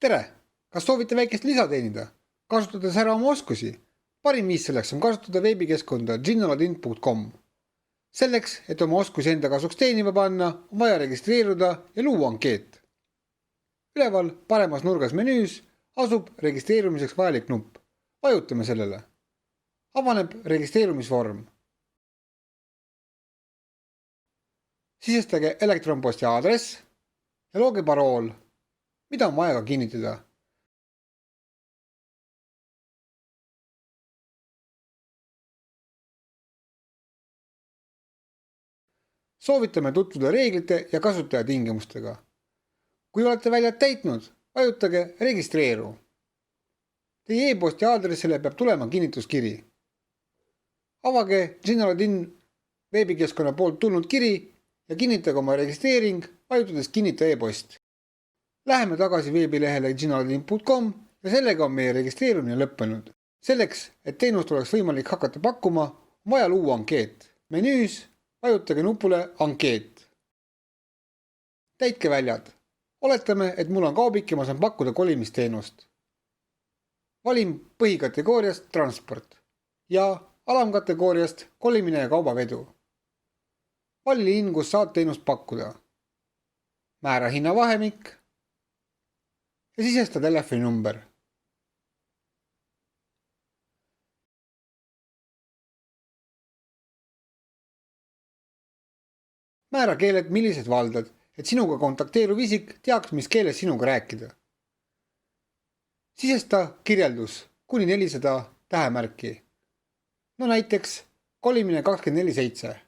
tere! Kas soovite väikest lisa teenida? Kasutades ära oma oskusi? Parim viis selleks on kasutada veebikeskkonda ginoladin.com. Selleks, et oma oskusi enda kasuks teenima panna, on vaja registreeruda ja luua ankeet. Üleval paremas nurgas menüüs asub registreerumiseks vajalik nupp. Vajutame sellele. Avaneb registreerumisvorm. Sisestage elektronposti aadress ja looge parool, mida on vaja ka kinnitada. Soovitame tutvuda reeglite ja kasutajatingimustega. Kui olete väljad täitnud, vajutage registreeru. Teie e-posti aadressile peab tulema kinnituskiri. Avage Ginoladin veebikeskkonna poolt tulnud kiri ja kinnitage oma registreering, vajutades kinnita e-post. Läheme tagasi veebilehele ginoladin.com ja sellega on meie registreerumine lõppenud. Selleks, et teenust oleks võimalik hakata pakkuma, on vaja luua ankeet. Menüüs vajutage nupule ankeet. Täitke väljad. Oletame, et mul on kaubik ja ma saan pakkuda kolimisteenust. Valin põhikategooriast transport ja alamkategooriast kolimine ja kaubavedu. Vali linn, kus saad teenust pakkuda. Määra hinnavahemik ja sisesta telefoninumber. Määra keeled, millised valdad, et sinuga kontakteeruv isik teaks, mis keeles sinuga rääkida. Sisesta kirjeldus kuni 400 tähemärki. No näiteks kolimine 24/7.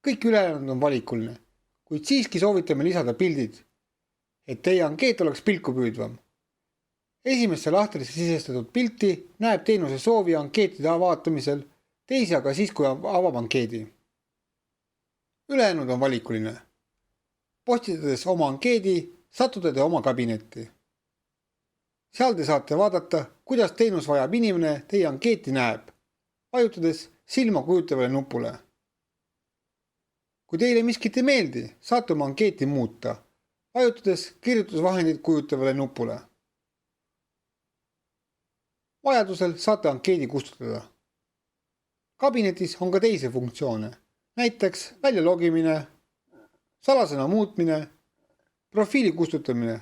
Kõik ülejäänud on valikuline, kuid siiski soovitame lisada pildid, et teie ankeet oleks pilku püüdvam. Esimesse lahtrisse sisestatud pilti näeb teenuse soovi ankeetide vaatamisel, teisi aga siis, kui avab ankeedi. Ülejäänud on valikuline. Postitades oma ankeedi, satute te oma kabinetti. Seal te saate vaadata, kuidas teenus vajab inimene teie ankeeti näeb, vajutades silma kujutavale nupule. Kui teile miskit ei meeldi, saate oma ankeeti muuta, vajutades kirjutusvahendid kujutavale nupule. Vajadusel saate ankeedi kustutada. Kabinetis on ka teisi funktsioone, näiteks välja logimine, salasõna muutmine, profiili kustutamine,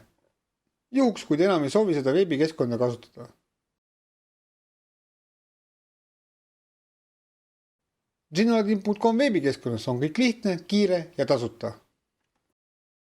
juhuks kui te enam ei soovi seda veebikeskkonda kasutada. Ginoladin.com veebikeskkonnas on kõik lihtne, kiire ja tasuta.